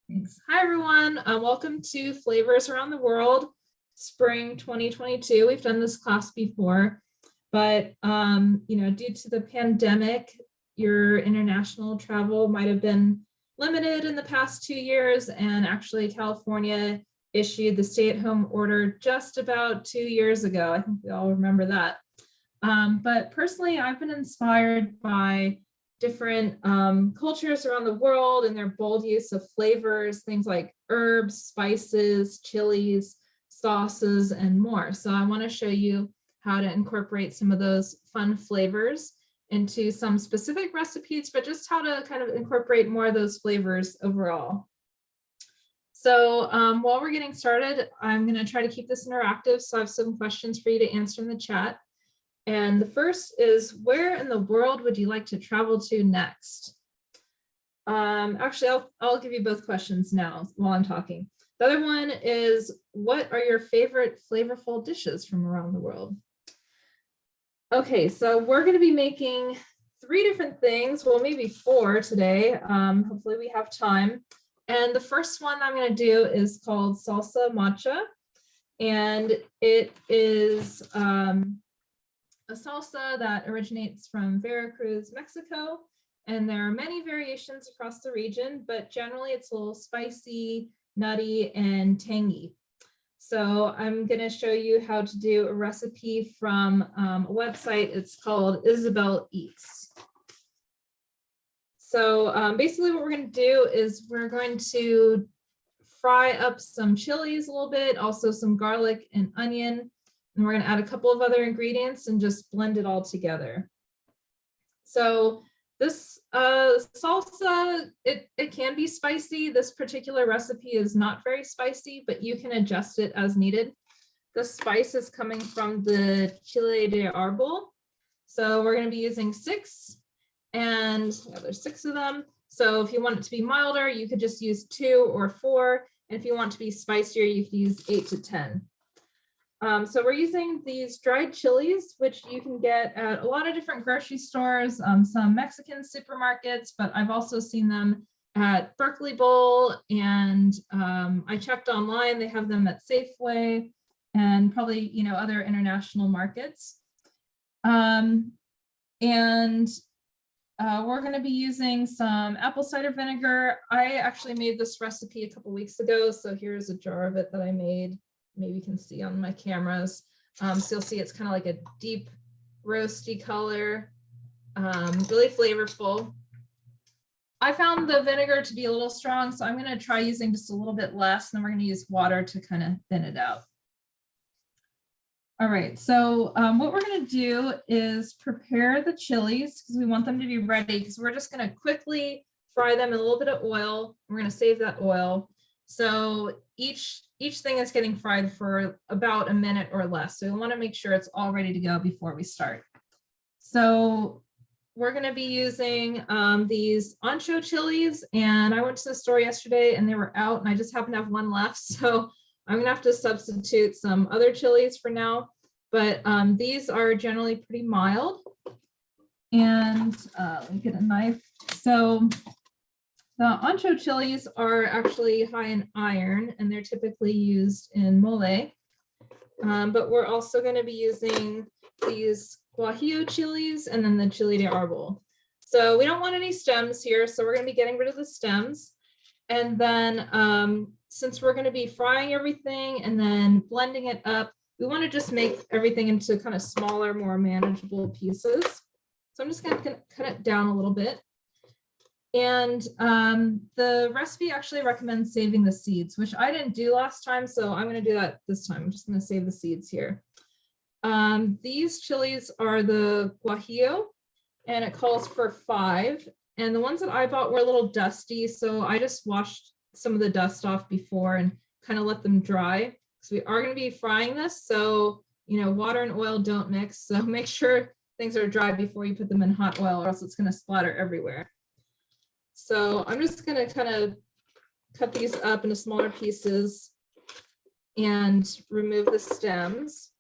Thanks. Hi, everyone. Welcome to Flavors Around the World, Spring 2022. We've done this class before, but due to the pandemic, your international travel might have been limited in the past 2 years, and actually California issued the stay-at-home order just about 2 years ago. I think we all remember that. But personally, I've been inspired by different cultures around the world and their bold use of flavors, things like herbs, spices, chilies, sauces, and more. So I want to show you how to incorporate some of those fun flavors into some specific recipes, but just how to kind of incorporate more of those flavors overall. So while we're getting started, I'm going to try to keep this interactive. So I have some questions for you to answer in the chat. And the first is, where in the world would you like to travel to next? Actually, I'll give you both questions now while I'm talking. The other one is, what are your favorite flavorful dishes from around the world? Okay, so we're going to be making 3 different things, well, maybe 4 today. Hopefully we have time. And the first one I'm going to do is called Salsa Matcha. And it is a salsa that originates from Veracruz, Mexico, and there are many variations across the region, but generally it's a little spicy, nutty, and tangy. So I'm going to show you how to do a recipe from a website. It's called Isabel Eats. So basically what we're going to do is we're going to fry up some chilies a little bit, also some garlic and onion. And we're going to add a couple of other ingredients and just blend it all together. So this salsa, it can be spicy. This particular recipe is not very spicy, but you can adjust it as needed. The spice is coming from the chile de árbol. So we're going to be using 6, and there's 6 of them. So if you want it to be milder, you could just use 2 or 4. And if you want to be spicier, you could use 8 to 10. So we're using these dried chilies, which you can get at a lot of different grocery stores, some Mexican supermarkets, but I've also seen them at Berkeley Bowl, and I checked online, they have them at Safeway and probably, other international markets. We're going to be using some apple cider vinegar. I actually made this recipe a couple weeks ago, so here's a jar of it that I made. Maybe you can see on my cameras. So you'll see it's kind of like a deep roasty color, really flavorful. I found the vinegar to be a little strong, so I'm going to try using just a little bit less, and then we're going to use water to kind of thin it out. All right, so what we're going to do is prepare the chilies because we want them to be ready, because we're just going to quickly fry them in a little bit of oil. We're going to save that oil. So each thing is getting fried for about a minute or less. So we want to make sure it's all ready to go before we start. So we're going to be using these Ancho Chilies, and I went to the store yesterday and they were out, and I just happen to have one left. So I'm going to have to substitute some other chilies for now, but these are generally pretty mild. And let me get a knife. So the Ancho Chilies are actually high in iron, and they're typically used in mole. But we're also going to be using these Guajillo chilies and then the chile de árbol. So we don't want any stems here, so we're going to be getting rid of the stems. And then since we're going to be frying everything and then blending it up, we want to just make everything into kind of smaller, more manageable pieces. So I'm just going to cut it down a little bit. And the recipe actually recommends saving the seeds, which I didn't do last time, so I'm going to do that this time. I'm just going to save the seeds here. These chilies are the Guajillo, and it calls for 5. And the ones that I bought were a little dusty, so I just washed some of the dust off before and kind of let them dry. So we are going to be frying this, so water and oil don't mix. So make sure things are dry before you put them in hot oil, or else it's going to splatter everywhere. So I'm just going to kind of cut these up into smaller pieces and remove the stems.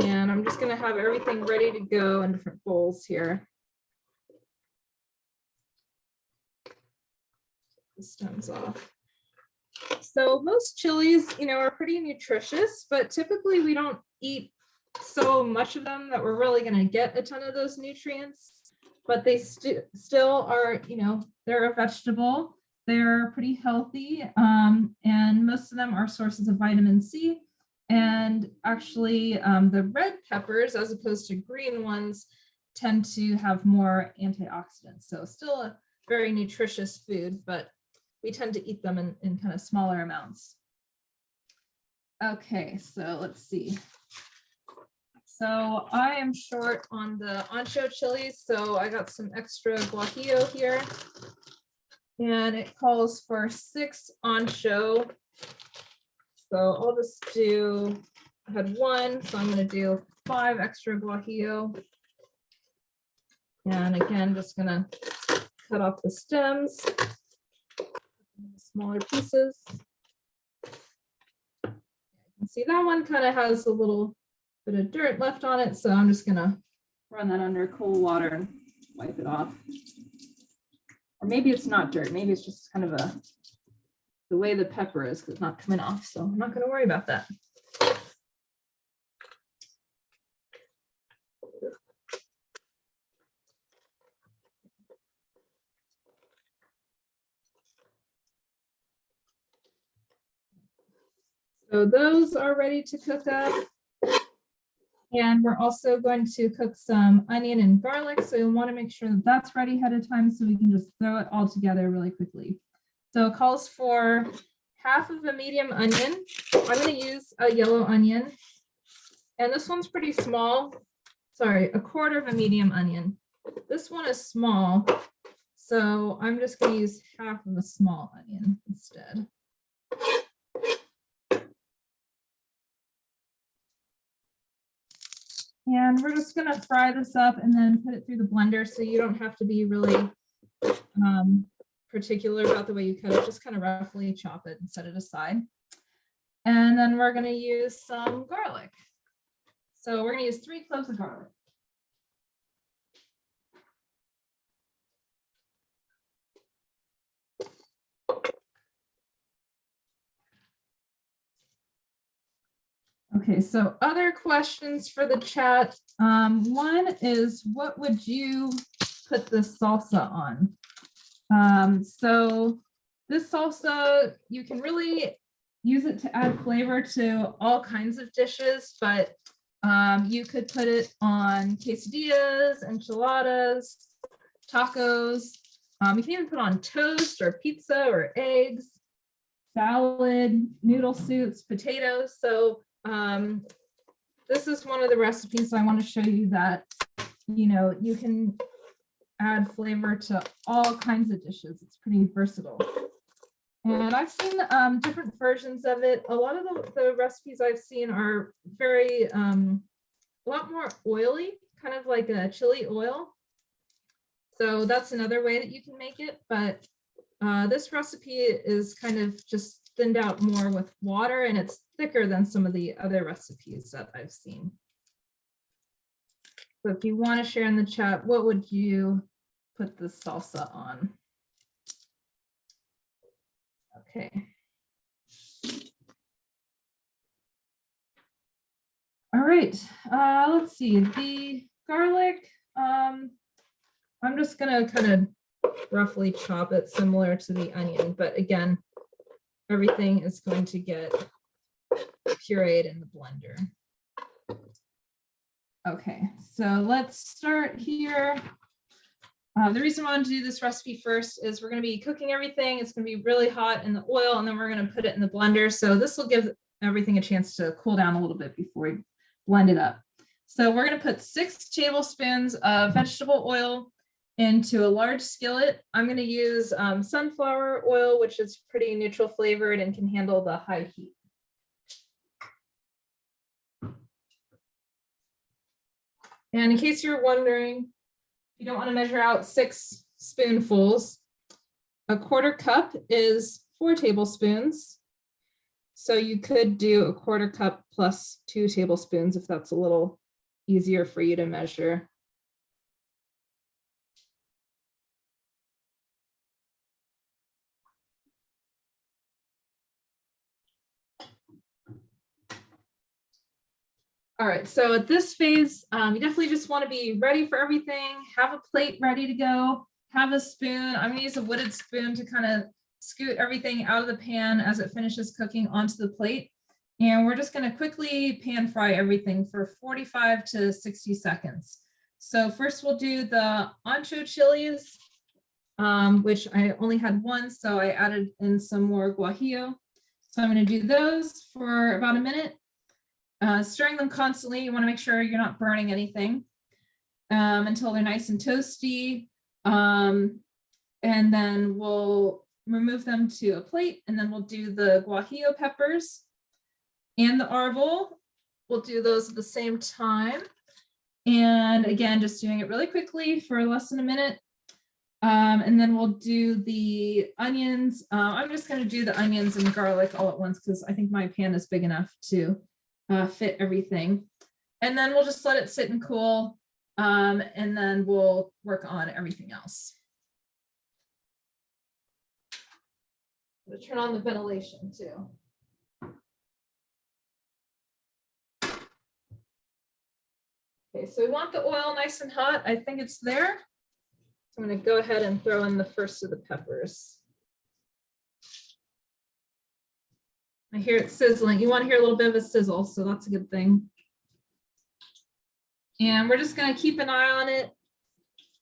And I'm just going to have everything ready to go in different bowls here. the stems off. So most chilies, are pretty nutritious, but typically we don't eat so much of them that we're really going to get a ton of those nutrients. But they still are, they're a vegetable. They're pretty healthy, and most of them are sources of vitamin C. And actually, the red peppers, as opposed to green ones, tend to have more antioxidants. So still a very nutritious food, but we tend to eat them in kind of smaller amounts. Okay, so let's see. So I am short on the Ancho Chilies, so I got some extra Guajillo here. And it calls for 6 Ancho. So I'll just do, I had 1, so I'm going to do 5 extra Guajillo. And again, just going to cut off the stems, smaller pieces. You can see that one kind of has a little bit of dirt left on it, so I'm just going to run that under cold water and wipe it off. Or maybe it's not dirt, maybe it's just kind of the way the pepper is, because it's not coming off, so I'm not going to worry about that. So those are ready to cook up. And we're also going to cook some onion and garlic. So you'll want to make sure that that's ready ahead of time so we can just throw it all together really quickly. So it calls for half of a medium onion. I'm going to use a yellow onion. And this one's pretty small. Sorry, a quarter of a medium onion. This one is small. So I'm just going to use half of a small onion instead. And we're just going to fry this up and then put it through the blender, so you don't have to be really particular about the way you cut it. Just kind of roughly chop it and set it aside. And then we're going to use some garlic. So we're going to use 3 cloves of garlic. Okay, so other questions for the chat. One is, what would you put this salsa on? So this salsa, you can really use it to add flavor to all kinds of dishes, but you could put it on quesadillas, enchiladas, tacos. You can even put on toast or pizza or eggs, salad, noodle soups, potatoes. So this is one of the recipes I want to show you that, you can add flavor to all kinds of dishes. It's pretty versatile. And I've seen different versions of it. A lot of the recipes I've seen are very, a lot more oily, kind of like a chili oil. So that's another way that you can make it. But this recipe is kind of just thinned out more with water, and it's thicker than some of the other recipes that I've seen. So if you want to share in the chat, what would you put the salsa on? Okay. All right, let's see, the garlic, I'm just gonna kind of roughly chop it similar to the onion, but again, everything is going to get pureed in the blender. Okay, so let's start here. The reason I wanted to do this recipe first is we're going to be cooking everything. It's going to be really hot in the oil, and then we're going to put it in the blender. So this will give everything a chance to cool down a little bit before we blend it up. So we're going to put 6 tablespoons of vegetable oil into a large skillet. I'm going to use sunflower oil, which is pretty neutral flavored and can handle the high heat. And in case you're wondering, you don't want to measure out 6 spoonfuls. A quarter cup is 4 tablespoons. So you could do a quarter cup plus 2 tablespoons if that's a little easier for you to measure. All right, so at this phase, you definitely just want to be ready for everything. Have a plate ready to go. Have a spoon. I'm going to use a wooden spoon to kind of scoot everything out of the pan as it finishes cooking onto the plate. And we're just going to quickly pan fry everything for 45 to 60 seconds. So first we'll do the Ancho Chilies, which I only had one, so I added in some more Guajillo. So I'm going to do those for about a minute. Stirring them constantly. You want to make sure you're not burning anything until they're nice and toasty. And then we'll remove them to a plate, and then we'll do the Guajillo peppers and the arbol. We'll do those at the same time. And again, just doing it really quickly for less than a minute. And then we'll do the onions. I'm just going to do the onions and garlic all at once because I think my pan is big enough to fit everything. And then we'll just let it sit and cool. And then we'll work on everything else. I'm going to turn on the ventilation too. Okay, so we want the oil nice and hot. I think it's there. So I'm going to go ahead and throw in the first of the peppers. I hear it sizzling. You want to hear a little bit of a sizzle, so that's a good thing. And we're just going to keep an eye on it,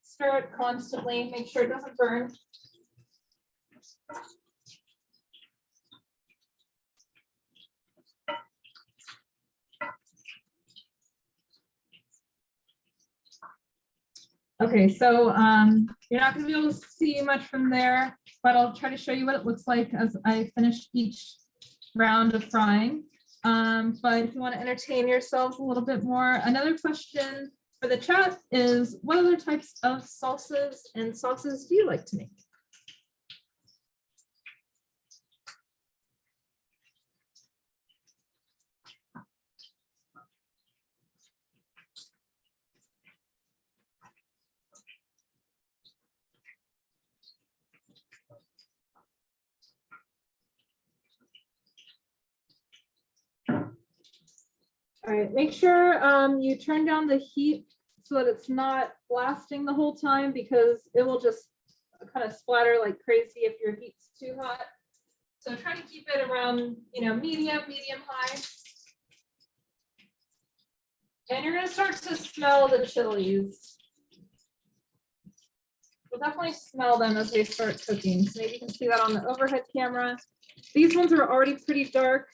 stir it constantly, make sure it doesn't burn. Okay, so you're not going to be able to see much from there, but I'll try to show you what it looks like as I finish each round of frying. But if you want to entertain yourselves a little bit more, another question for the chat is, what other types of salsas and sauces do you like to make? All right, make sure you turn down the heat so that it's not blasting the whole time, because it will just kind of splatter like crazy if your heat's too hot. So try to keep it around, medium high. And you're going to start to smell the chilies. You'll definitely smell them as they start cooking. So maybe you can see that on the overhead camera. These ones are already pretty dark.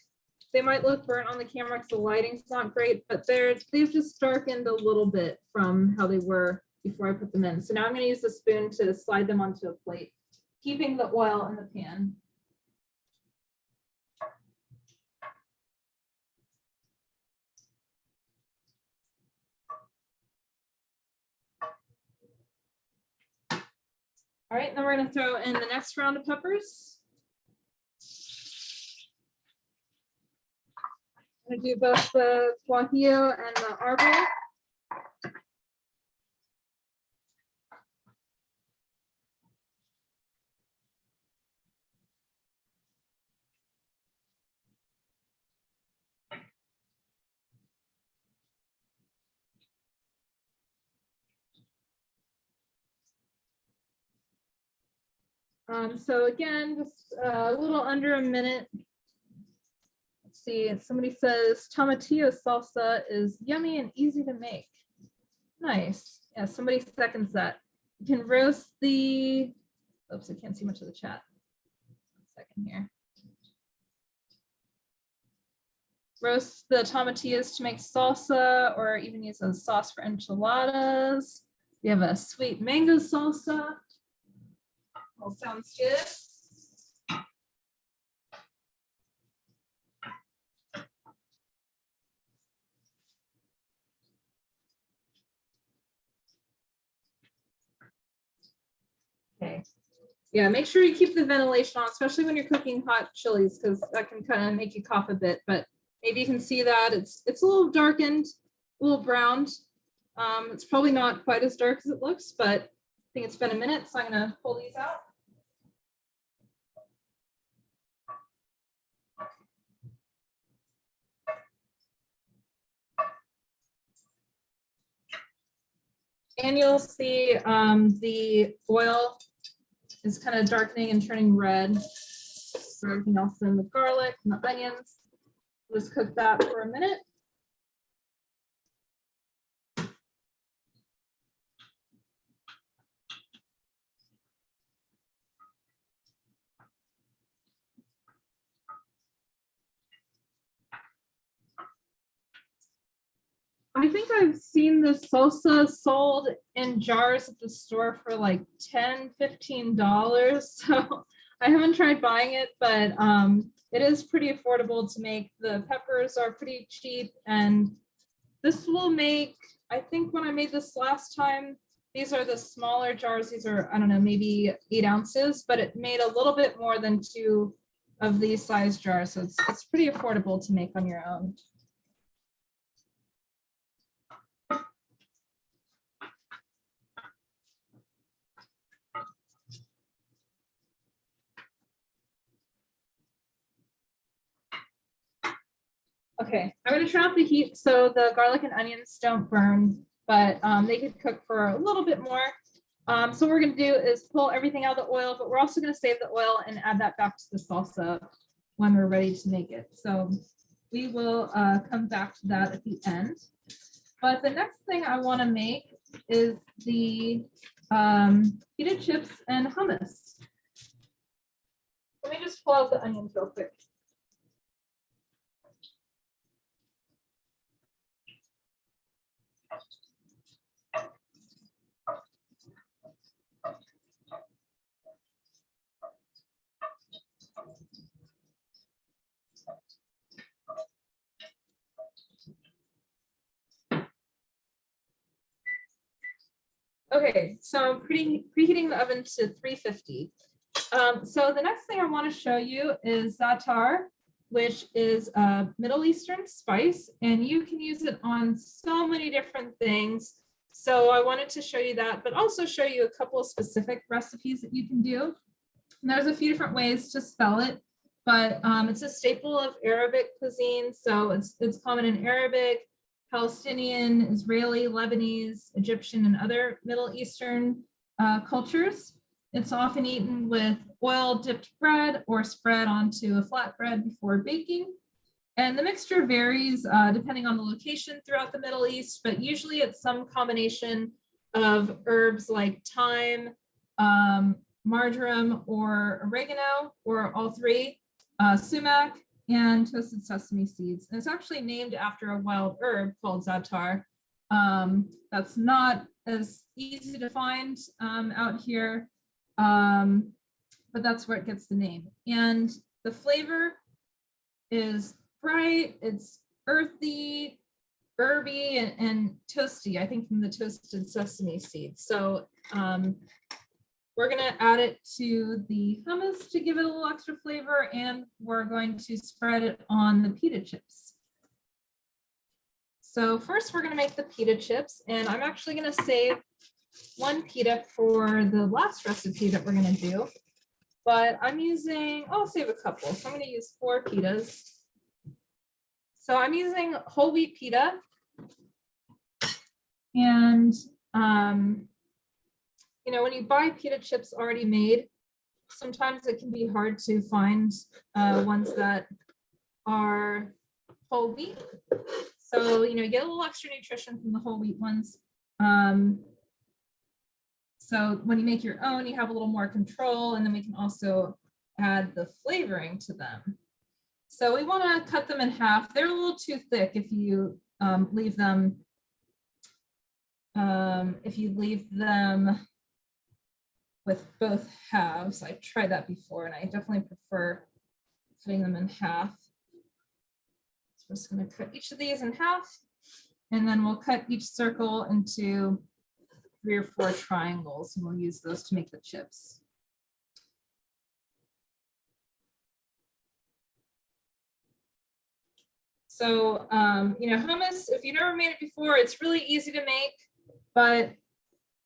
They might look burnt on the camera because the lighting's not great, but they've just darkened a little bit from how they were before I put them in. So now I'm going to use the spoon to slide them onto a plate, keeping the oil in the pan. All right, then we're going to throw in the next round of peppers. I'm going to do both the Guajillo and the arbol. So again, just a little under a minute. Let's see, somebody says tomatillo salsa is yummy and easy to make. Nice. Yeah, somebody seconds that. You can roast the, oops, I can't see much of the chat. 1 second here. Roast the tomatillos to make salsa, or even use a sauce for enchiladas. We have a sweet mango salsa. All sounds good. Okay. Yeah, make sure you keep the ventilation on, especially when you're cooking hot chilies, because that can kind of make you cough a bit. But maybe you can see that it's a little darkened, a little browned. It's probably not quite as dark as it looks, but I think it's been a minute, so I'm gonna pull these out. And you'll see the oil is kind of darkening and turning red. So everything else in the garlic and the onions. Just cook that for a minute. I think I've seen the salsa sold in jars at the store for like $10, $15. So I haven't tried buying it, but it is pretty affordable to make. The peppers are pretty cheap, and this will make, I think when I made this last time, these are the smaller jars. These are, I don't know, maybe 8 ounces, but it made a little bit more than 2 of these size jars. So it's pretty affordable to make on your own. Okay, I'm going to turn off the heat so the garlic and onions don't burn, but they could cook for a little bit more. So what we're going to do is pull everything out of the oil, but we're also going to save the oil and add that back to the salsa when we're ready to make it. So we will come back to that at the end. But the next thing I want to make is the pita chips and hummus. Let me just pull out the onions real quick. Okay, so I'm preheating the oven to 350. So the next thing I want to show you is Zatar, which is a Middle Eastern spice, and you can use it on so many different things. So I wanted to show you that, but also show you a couple of specific recipes that you can do. And there's a few different ways to spell it, but it's a staple of Arabic cuisine. So it's common in Arabic, Palestinian, Israeli, Lebanese, Egyptian, and other Middle Eastern cultures. It's often eaten with oil-dipped bread or spread onto a flatbread before baking. And the mixture varies depending on the location throughout the Middle East, but usually it's some combination of herbs like thyme, marjoram, or oregano, or all three, sumac, and toasted sesame seeds. And it's actually named after a wild herb called zatar. That's not as easy to find out here, but that's where it gets the name. And the flavor is bright, it's earthy, herby, and toasty, I think from the toasted sesame seeds. So we're going to add it to the hummus to give it a little extra flavor, and we're going to spread it on the pita chips. So first we're going to make the pita chips, and I'm actually going to save one pita for the last recipe that we're going to do. But I'm using, I'll save a couple. So I'm going to use 4 pitas. So I'm using whole wheat pita. And you know, when you buy pita chips already made, sometimes it can be hard to find ones that are whole wheat. So, you know, you get a little extra nutrition from the whole wheat ones. So when you make your own, you have a little more control, and then we can also add the flavoring to them. So we want to cut them in half. They're a little too thick if you leave them with both halves. I've tried that before, and I definitely prefer cutting them in half. So I'm just going to cut each of these in half, and then we'll cut each circle into 3 or 4 triangles, and we'll use those to make the chips. So, you know, hummus, if you've never made it before, it's really easy to make, but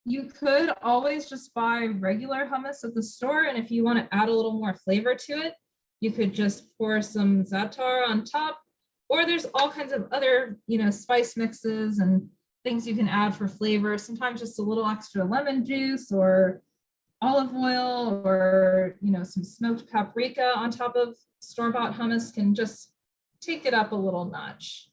you could always just buy regular hummus at the store. And if you want to add a little more flavor to it, you could just pour some zatar on top, or there's all kinds of other, you know, spice mixes and things you can add for flavor. Sometimes just a little extra lemon juice or olive oil or, you know, some smoked paprika on top of store-bought hummus can just take it up a little notch.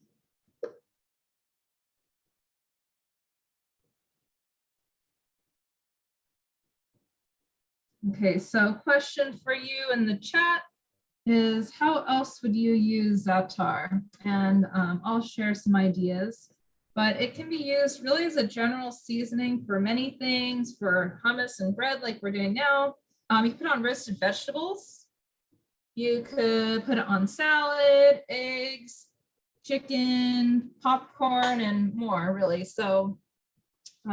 Okay, so question for you in the chat is, how else would you use Zatar? And I'll share some ideas, but it can be used really as a general seasoning for many things, for hummus and bread like we're doing now. You can put it on roasted vegetables. You could put it on salad, eggs, chicken, popcorn, and more really. So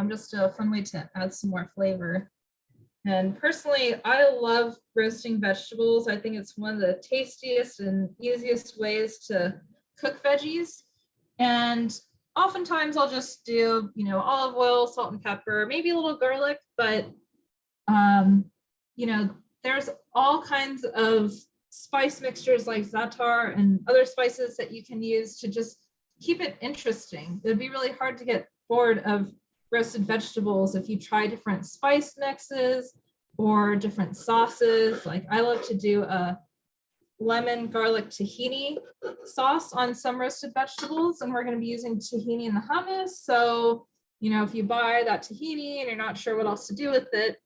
just a fun way to add some more flavor. And personally, I love roasting vegetables. I think it's one of the tastiest and easiest ways to cook veggies. And oftentimes I'll just do, you know, olive oil, salt and pepper, maybe a little garlic, but, you know, there's all kinds of spice mixtures like Zatar and other spices that you can use to just keep it interesting. It'd be really hard to get bored of roasted vegetables if you try different spice mixes or different sauces. Like I love to do a lemon garlic tahini sauce on some roasted vegetables, and we're going to be using tahini in the hummus. So, you know, if you buy that tahini and you're not sure what else to do with it,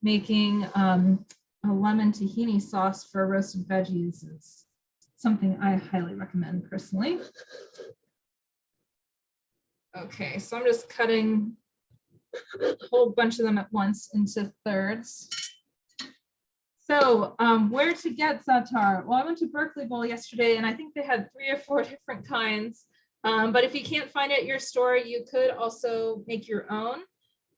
making a lemon tahini sauce for roasted veggies is something I highly recommend personally. Okay, so I'm just cutting a whole bunch of them at once into thirds. So where to get Zatar? Well, I went to Berkeley Bowl yesterday and I think they had 3 or 4 different kinds. But if you can't find it at your store, you could also make your own,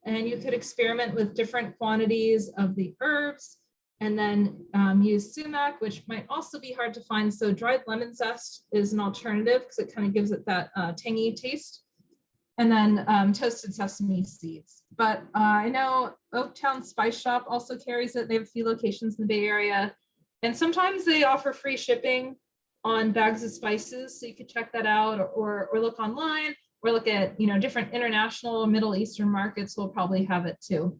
and you could experiment with different quantities of the herbs and then use sumac, which might also be hard to find. So dried lemon zest is an alternative because it kind of gives it that tangy taste. And then toasted sesame seeds. But I know Oaktown Spice Shop also carries it. They have a few locations in the Bay Area. And sometimes they offer free shipping on bags of spices. So you could check that out or look online or look at, you know, different international Middle Eastern markets will probably have it too.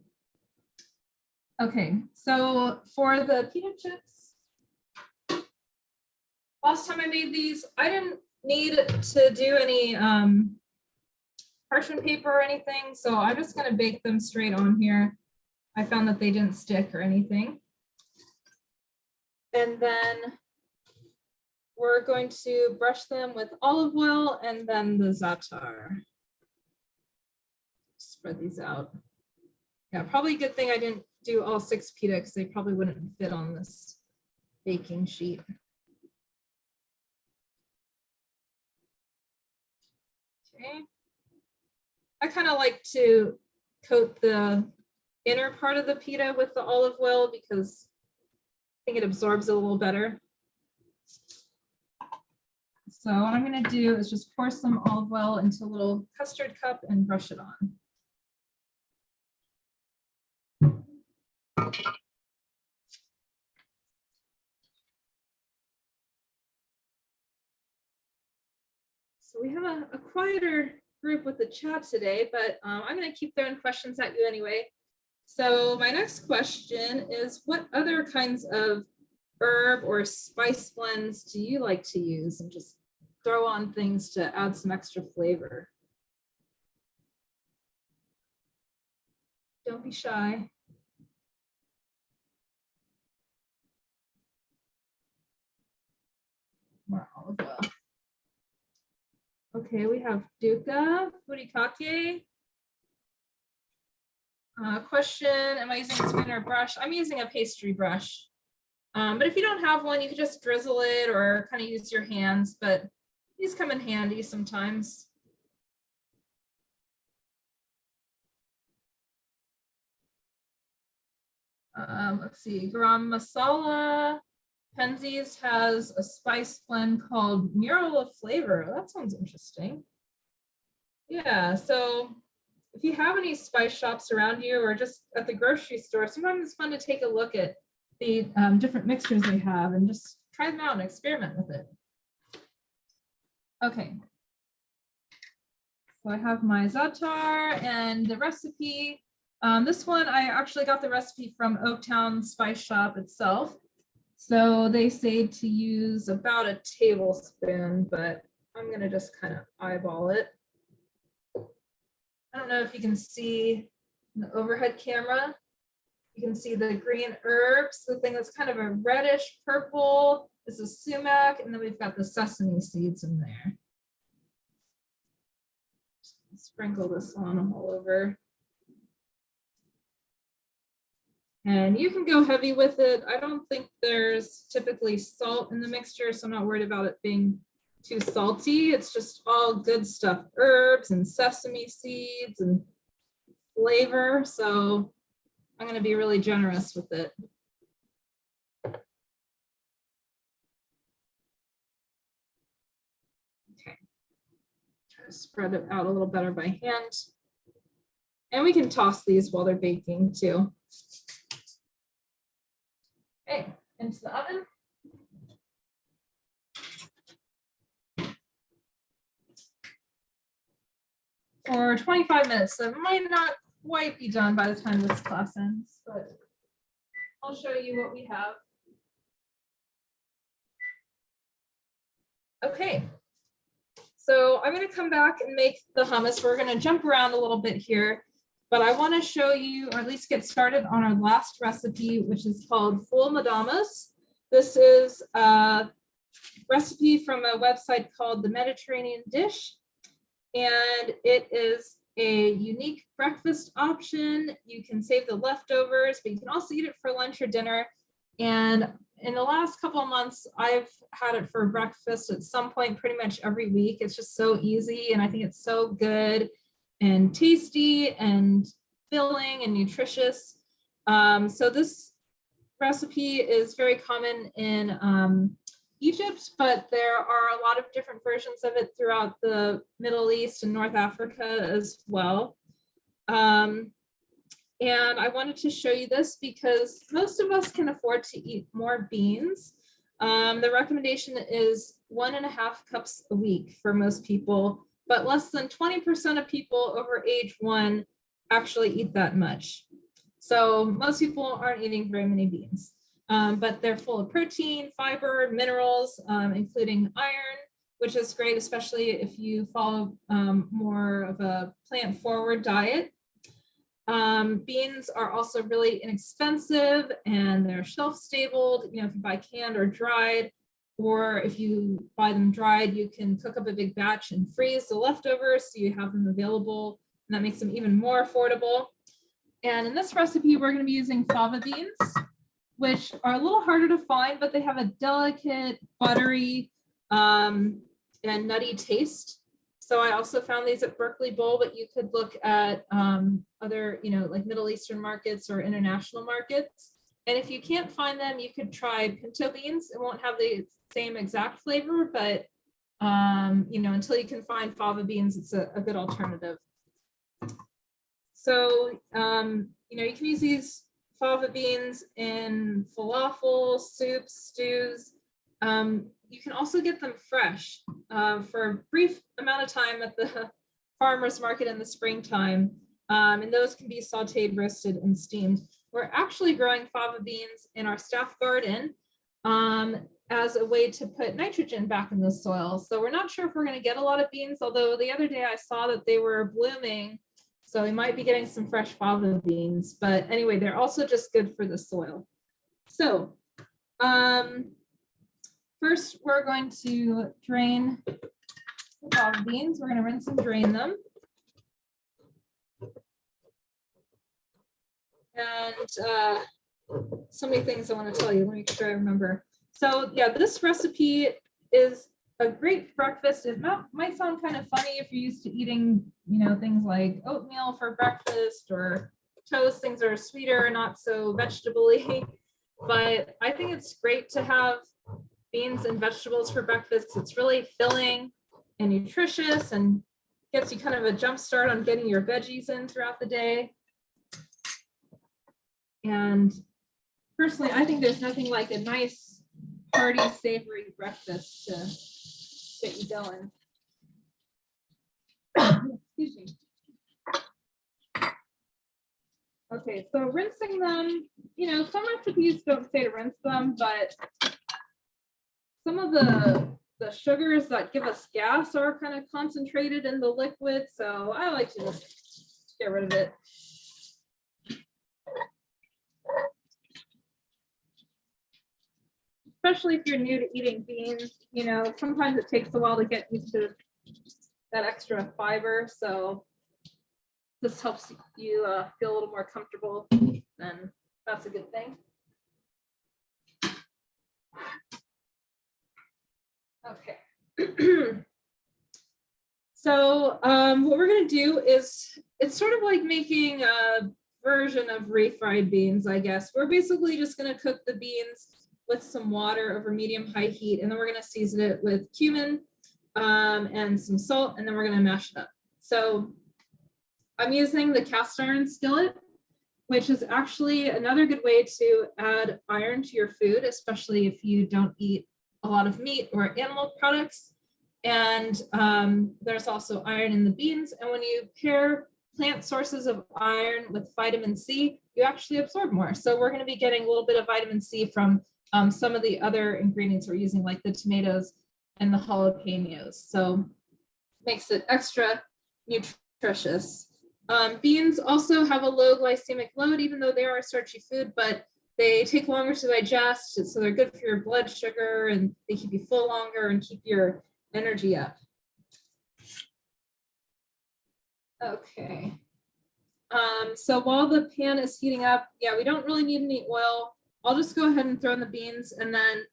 Okay, so for the pita chips, last time I made these, I didn't need to do any parchment paper or anything, so I'm just going to bake them straight on here. I found that they didn't stick or anything. And then we're going to brush them with olive oil and then the Zatar. Spread these out. Yeah, probably a good thing I didn't do all 6 pita because they probably wouldn't fit on this baking sheet. Okay. I kind of like to coat the inner part of the pita with the olive oil because I think it absorbs it a little better. So what I'm going to do is just pour some olive oil into a little custard cup and brush it on. So we have a quieter group with the chat today, but I'm going to keep throwing questions at you anyway. So my next question is, what other kinds of herb or spice blends do you like to use and just throw on things to add some extra flavor? Don't be shy. More olive oil. Okay, we have Duca, Furikake. Question, am I using a spoon or a brush? I'm using a pastry brush. But if you don't have one, you can just drizzle it or kind of use your hands, but these come in handy sometimes. Let's see, garam masala. Penzies has a spice blend called Mural of Flavor. That sounds interesting. Yeah, so if you have any spice shops around you or just at the grocery store, sometimes it's fun to take a look at the different mixtures they have and just try them out and experiment with it. Okay. So I have my Zatar and the recipe. This one, I actually got the recipe from Oaktown Spice Shop itself. So they say to use about a tablespoon, but I'm gonna just kind of eyeball it. I don't know if you can see the overhead camera. You can see the green herbs, the thing that's kind of a reddish purple. This is sumac, and then we've got the sesame seeds in there. Sprinkle this on all over. And you can go heavy with it. I don't think there's typically salt in the mixture, so I'm not worried about it being too salty. It's just all good stuff, herbs and sesame seeds and flavor. So I'm going to be really generous with it. Okay. Try to spread it out a little better by hand. And we can toss these while they're baking too. Okay, into the oven. For 25 minutes. So it might not quite be done by the time this class ends, but I'll show you what we have. Okay, so I'm going to come back and make the hummus. We're going to jump around a little bit here, but I want to show you, or at least get started on our last recipe, which is called Full Madamas. This is a recipe from a website called The Mediterranean Dish, and it is a unique breakfast option. You can save the leftovers, but you can also eat it for lunch or dinner. And in the last couple of months, I've had it for breakfast at some point pretty much every week. It's just so easy, and I think it's so good and tasty and filling and nutritious. So this recipe is very common in Egypt, but there are a lot of different versions of it throughout the Middle East and North Africa as well. And I wanted to show you this because most of us can afford to eat more beans. The recommendation is 1.5 cups a week for most people, but less than 20% of people over age 1 actually eat that much. So most people aren't eating very many beans, but they're full of protein, fiber, minerals, including iron, which is great, especially if you follow more of a plant-forward diet. Beans are also really inexpensive and they're shelf-stable. You know, if you buy canned or dried, or if you buy them dried, you can cook up a big batch and freeze the leftovers so you have them available, and that makes them even more affordable. And in this recipe, we're going to be using fava beans, which are a little harder to find, but they have a delicate, buttery, and nutty taste. So I also found these at Berkeley Bowl, but you could look at other, like Middle Eastern markets or international markets. And if you can't find them, you could try pinto beans. It won't have the same exact flavor, but until you can find fava beans, it's a good alternative. So, you can use these fava beans in falafel, soups, stews. You can also get them fresh for a brief amount of time at the farmer's market in the springtime. And those can be sauteed, roasted, and steamed. We're actually growing fava beans in our staff garden as a way to put nitrogen back in the soil. So we're not sure if we're going to get a lot of beans, although the other day I saw that they were blooming. So we might be getting some fresh fava beans. But anyway, they're also just good for the soil. So first, we're going to drain the fava beans. We're going to rinse and drain them. And so many things I want to tell you. Let me make sure I remember. So yeah, this recipe is a great breakfast. It might sound kind of funny if you're used to eating, things like oatmeal for breakfast or toast, things that are sweeter, not so vegetable-y. But I think it's great to have beans and vegetables for breakfast. It's really filling and nutritious and gets you kind of a jump start on getting your veggies in throughout the day. And personally, I think there's nothing like a nice, hearty, savory breakfast to get you going. Excuse me. Okay, so rinsing them, you know, some recipes don't say to rinse them, but some of the sugars that give us gas are kind of concentrated in the liquid, so I like to just get rid of it. Especially if you're new to eating beans, you know, sometimes it takes a while to get used to that extra fiber, so this helps you feel a little more comfortable, then that's a good thing. Okay. So what we're going to do is, it's sort of like making a version of refried beans, I guess. We're basically just going to cook the beans with some water over medium-high heat, and then we're going to season it with cumin and some salt, and then we're going to mash it up. So I'm using the cast iron skillet, which is actually another good way to add iron to your food, especially if you don't eat a lot of meat or animal products. And there's also iron in the beans. And when you pair plant sources of iron with vitamin C, you actually absorb more. So we're going to be getting a little bit of vitamin C from some of the other ingredients we're using, like the tomatoes and the jalapenos. So makes it extra nutritious. Beans also have a low glycemic load, even though they are a starchy food, but they take longer to digest, so they're good for your blood sugar, and they keep you full longer and keep your energy up. Okay. So while the pan is heating up, yeah, we don't really need any oil. I'll just go ahead and throw in the beans, and then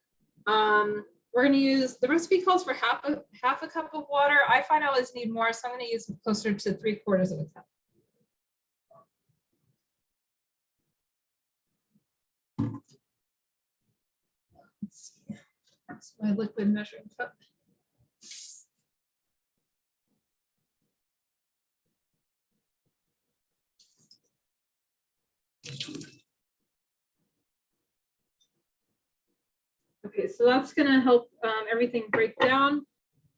we're going to use, the recipe calls for half a cup of water. I find I always need more, so I'm going to use closer to 3/4 of a cup. Let's see. That's my liquid measuring cup. Okay, so that's going to help everything break down,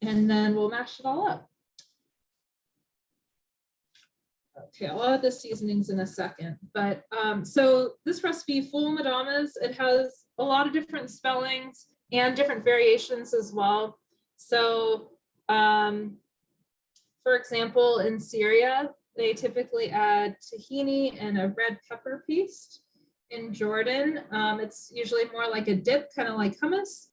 and then we'll mash it all up. Okay, I'll add the seasonings in a second, but so this recipe, Full Madamas, it has a lot of different spellings and different variations as well. So for example, in Syria, they typically add tahini and a red pepper paste. In Jordan, it's usually more like a dip, kind of like hummus.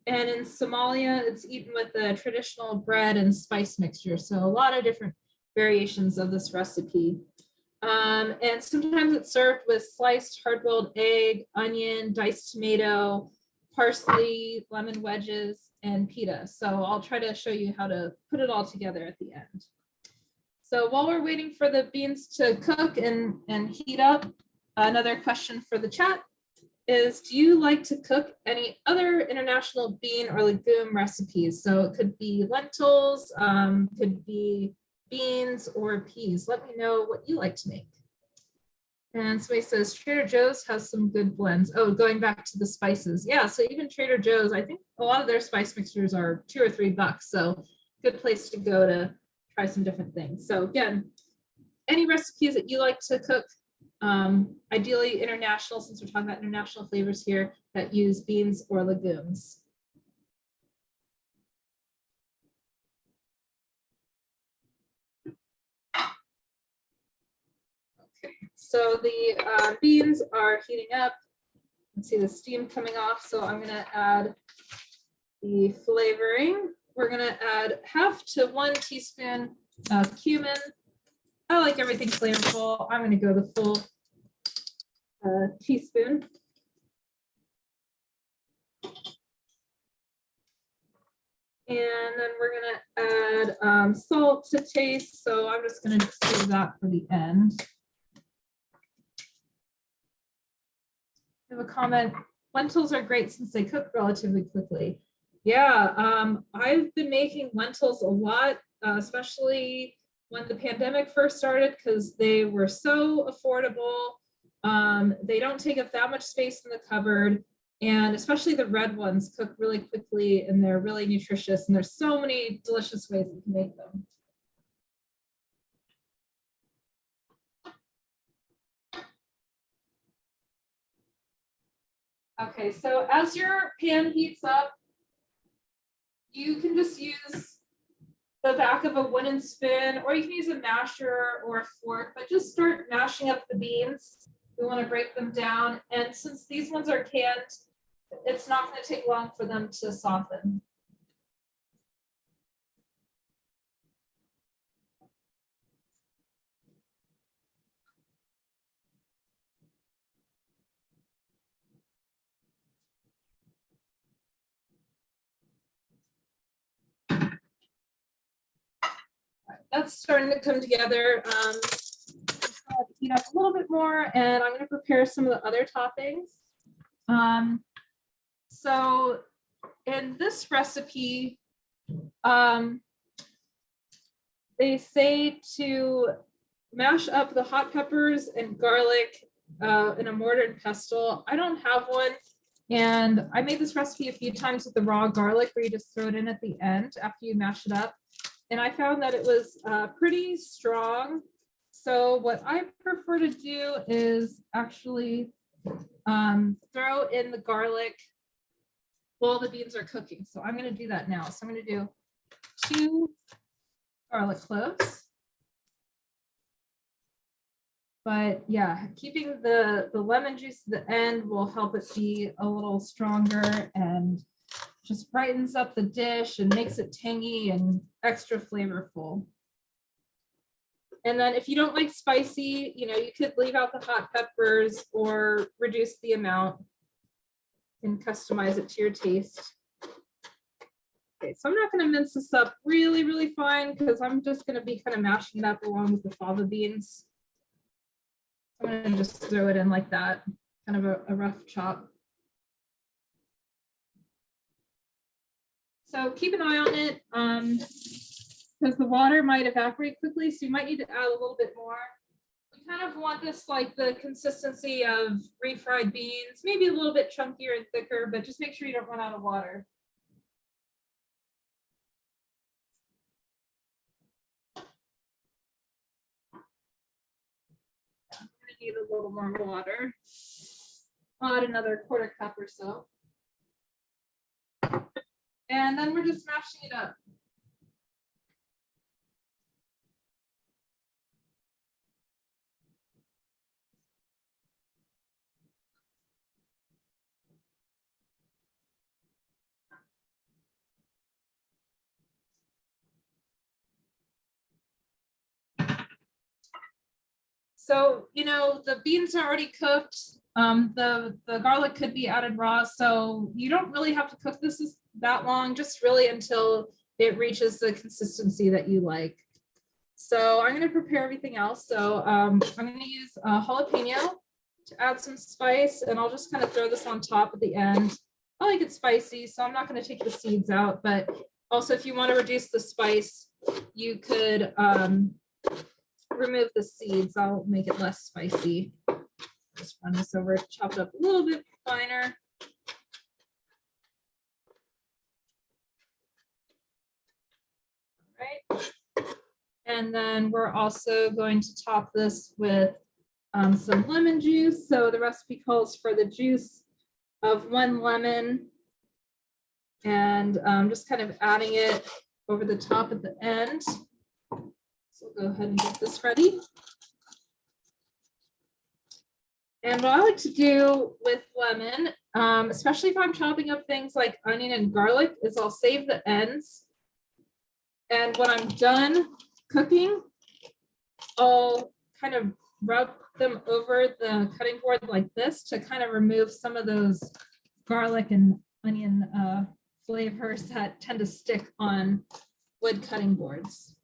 And in Somalia, it's eaten with a traditional bread and spice mixture. So a lot of different variations of this recipe. And sometimes it's served with sliced hard-boiled egg, onion, diced tomato, parsley, lemon wedges, and pita. So I'll try to show you how to put it all together at the end. So while we're waiting for the beans to cook and heat up, another question for the chat is, do you like to cook any other international bean or legume recipes? So it could be lentils, could be beans or peas. Let me know what you like to make. And somebody says Trader Joe's has some good blends. Oh, going back to the spices. Yeah, so even Trader Joe's, I think a lot of their spice mixtures are $2 or $3. So good place to go to try some different things. So again, any recipes that you like to cook, ideally international, since we're talking about international flavors here, that use beans or legumes. Okay, so the beans are heating up. You can see the steam coming off, so I'm going to add the flavoring. We're going to add 1/2 to 1 teaspoon of cumin. I like everything flavorful. I'm going to go the full teaspoon. And then we're going to add salt to taste. So I'm just going to save that for the end. I have a comment. Lentils are great since they cook relatively quickly. Yeah, I've been making lentils a lot, especially when the pandemic first started, because they were so affordable. They don't take up that much space in the cupboard, and especially the red ones cook really quickly, and they're really nutritious, and there's so many delicious ways you can make them. Okay, so as your pan heats up, you can just use the back of a wooden spoon, or you can use a masher or a fork, but just start mashing up the beans. We want to break them down. And since these ones are canned, it's not going to take long for them to soften. That's starting to come together. Heat up a little bit more, and I'm going to prepare some of the other toppings. So in this recipe, they say to mash up the hot peppers and garlic in a mortar and pestle. I don't have one, and I made this recipe a few times with the raw garlic, where you just throw it in at the end after you mash it up. And I found that it was pretty strong. So what I prefer to do is actually throw in the garlic while the beans are cooking. So I'm going to do that now. So I'm going to do 2 garlic cloves. But yeah, keeping the lemon juice at the end will help it be a little stronger and just brightens up the dish and makes it tangy and extra flavorful. And then if you don't like spicy, you could leave out the hot peppers or reduce the amount and customize it to your taste. Okay, so I'm not going to mince this up really, really fine because I'm just going to be kind of mashing it up along with the fava beans. I'm going to just throw it in like that, kind of a rough chop. So keep an eye on it because the water might evaporate quickly, so you might need to add a little bit more. You kind of want this like the consistency of refried beans, maybe a little bit chunkier and thicker, but just make sure you don't run out of water. I'm going to need a little more water. I'll add another 1/4 cup or so. And then we're just mashing it up. So, the beans are already cooked. The garlic could be added raw, so you don't really have to cook this that long, just really until it reaches the consistency that you like. So I'm going to prepare everything else. So I'm going to use a jalapeno to add some spice, and I'll just kind of throw this on top at the end. I like it spicy, so I'm not going to take the seeds out, but also if you want to reduce the spice, you could remove the seeds. I'll make it less spicy. Just run this over, chop it up a little bit finer. All right. And then we're also going to top this with some lemon juice. So the recipe calls for the juice of 1 lemon, and just kind of adding it over the top at the end. So we'll go ahead and get this ready. And what I like to do with lemon, especially if I'm chopping up things like onion and garlic, is I'll save the ends. And when I'm done cooking, I'll kind of rub them over the cutting board like this to kind of remove some of those garlic and onion flavors that tend to stick on wood cutting boards.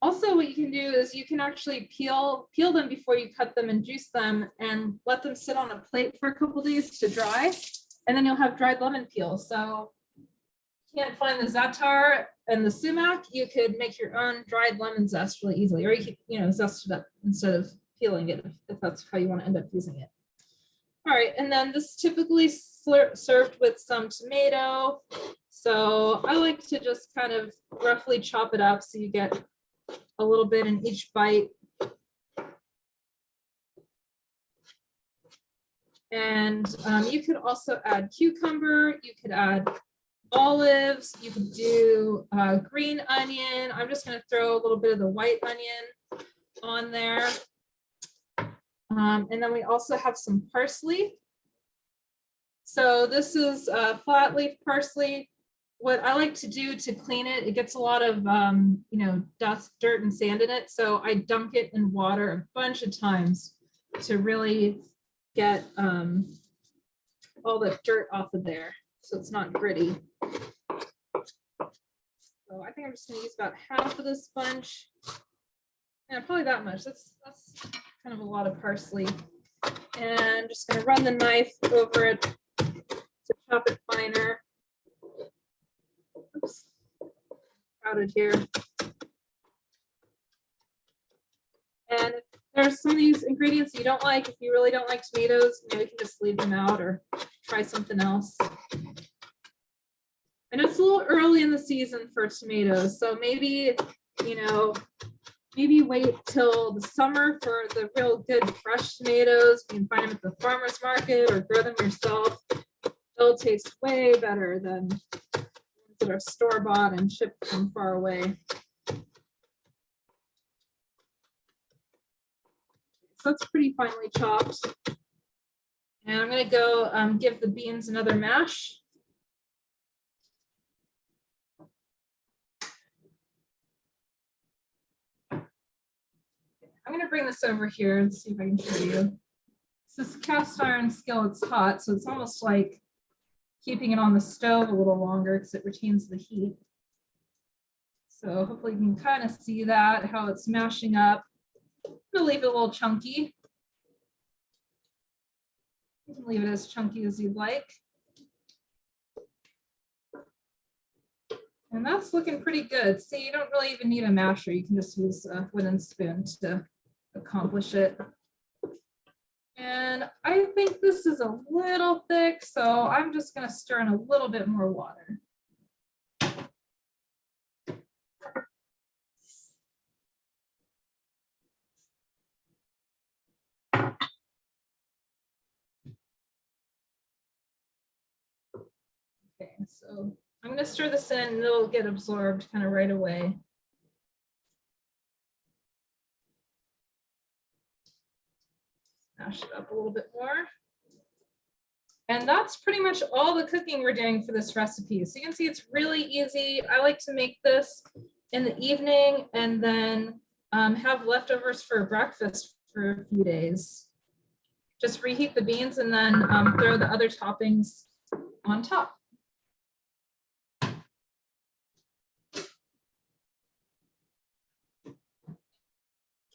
Also, what you can do is you can actually peel them before you cut them and juice them and let them sit on a plate for a couple days to dry, and then you'll have dried lemon peel. So if you can't find the Zatar and the sumac, you could make your own dried lemon zest really easily, or you could zest it up instead of peeling it if that's how you want to end up using it. All right, and then this is typically served with some tomato. So I like to just kind of roughly chop it up so you get a little bit in each bite. And you could also add cucumber, you could add olives, you could do green onion. I'm just going to throw a little bit of the white onion on there. And then we also have some parsley. So this is flat leaf parsley. What I like to do to clean it, it gets a lot of dust, dirt, and sand in it. So I dunk it in water a bunch of times to really get all the dirt off of there, so it's not gritty. So I think I'm just going to use about half of this bunch. Yeah, probably that much. That's kind of a lot of parsley. And I'm just going to run the knife over it to chop it finer. Oops, crowded here. And if there's some of these ingredients you don't like, if you really don't like tomatoes, maybe you can just leave them out or try something else. I know it's a little early in the season for tomatoes, so maybe, maybe wait till the summer for the real good fresh tomatoes. You can find them at the farmer's market or grow them yourself. They'll taste way better than ones that are store-bought and shipped from far away. So that's pretty finely chopped. And I'm going to go give the beans another mash. I'm going to bring this over here and see if I can show you. This cast iron skillet's hot, so it's almost like keeping it on the stove a little longer because it retains the heat. So hopefully you can kind of see that, how it's mashing up. I'm going to leave it a little chunky. You can leave it as chunky as you'd like. And that's looking pretty good. See, you don't really even need a masher. You can just use a wooden spoon to accomplish it. And I think this is a little thick, so I'm just going to stir in a little bit more water. Okay, so I'm going to stir this in and it'll get absorbed kind of right away. Mash it up a little bit more. And that's pretty much all the cooking we're doing for this recipe. So you can see it's really easy. I like to make this in the evening and then have leftovers for breakfast for a few days. Just reheat the beans and then throw the other toppings on top.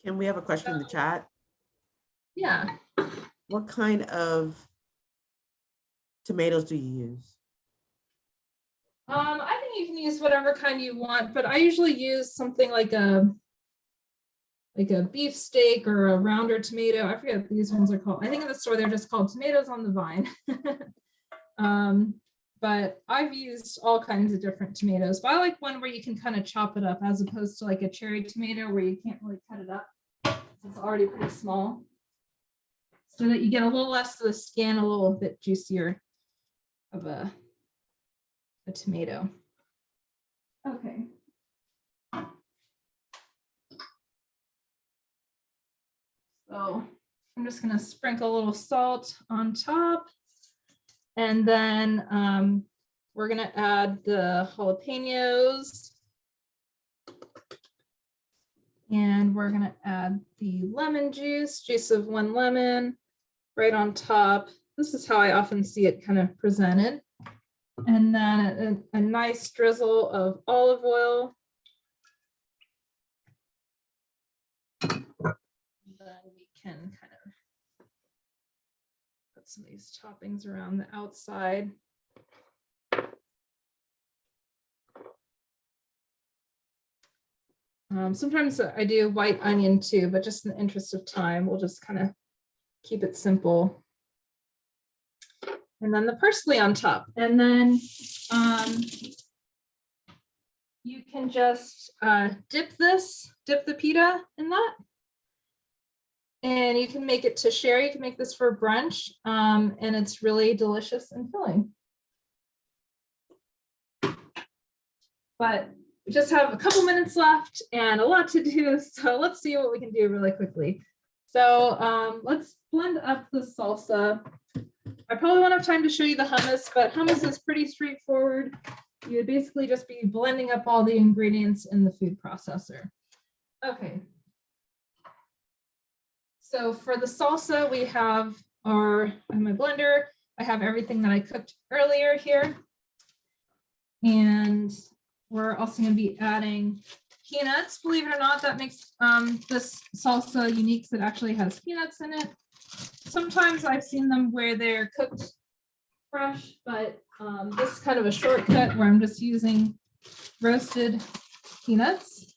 Can we have a question in the chat? Yeah. What kind of tomatoes do you use? I think you can use whatever kind you want, but I usually use something like a beef steak or a rounder tomato. I forget what these ones are called. I think in the store they're just called tomatoes on the vine. But I've used all kinds of different tomatoes, but I like one where you can kind of chop it up as opposed to like a cherry tomato where you can't really cut it up. It's already pretty small. So that you get a little less of the skin, a little bit juicier of a tomato. Okay. So I'm just going to sprinkle a little salt on top. And then we're going to add the jalapenos. And we're going to add the lemon juice of 1 lemon right on top. This is how I often see it kind of presented. And then a nice drizzle of olive oil. And then we can kind of put some of these toppings around the outside. Sometimes I do white onion too, but just in the interest of time, we'll just kind of keep it simple. And then the parsley on top. And then you can just dip the pita in that. And you can make it to share. You can make this for brunch, and it's really delicious and filling. But we just have a couple minutes left and a lot to do, so let's see what we can do really quickly. So let's blend up the salsa. I probably won't have time to show you the hummus, but hummus is pretty straightforward. You would basically just be blending up all the ingredients in the food processor. Okay. So for the salsa, we have my blender. I have everything that I cooked earlier here. And we're also going to be adding peanuts. Believe it or not, that makes this salsa unique, because it actually has peanuts in it. Sometimes I've seen them where they're cooked fresh, but this is kind of a shortcut where I'm just using roasted peanuts,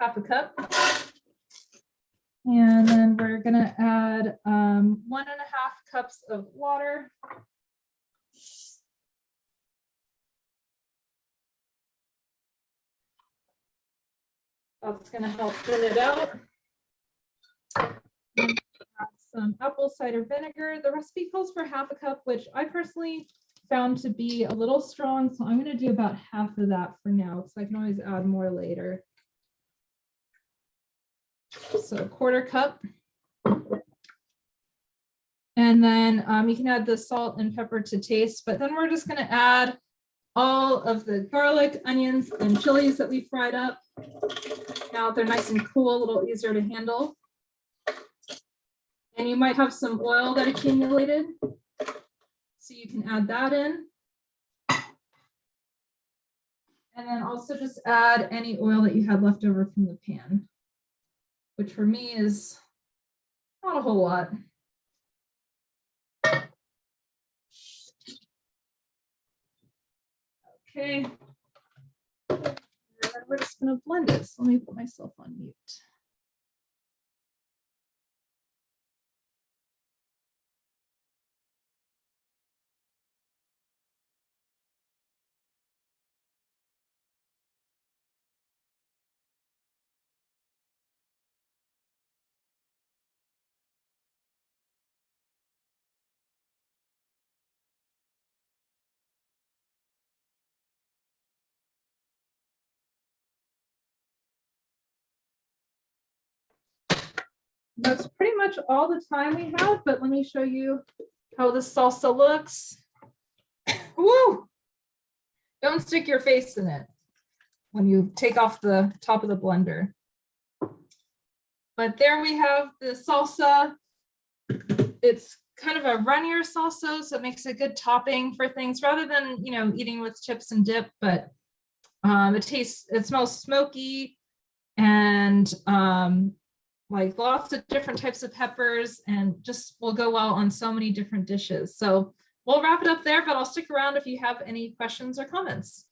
half a cup. And then we're gonna add 1.5 cups of water. That's gonna help thin it out. Add some apple cider vinegar. The recipe calls for half a cup, which I personally found to be a little strong. So I'm gonna do about half of that for now, because I can always add more later. So 1/4 cup. And then you can add the salt and pepper to taste, but then we're just gonna add all of the garlic, onions, and chilies that we fried up. Now they're nice and cool, a little easier to handle. And you might have some oil that accumulated, so you can add that in. And then also just add any oil that you had left over from the pan, which for me is not a whole lot. Okay. And we're just going to blend it. So let me put myself on mute. That's pretty much all the time we have, but let me show you how this salsa looks. Woo! Don't stick your face in it when you take off the top of the blender. But there we have the salsa. It's kind of a runnier salsa, so it makes a good topping for things rather than, eating with chips and dip, but it smells smoky and like lots of different types of peppers, and just will go well on so many different dishes. So we'll wrap it up there, but I'll stick around if you have any questions or comments.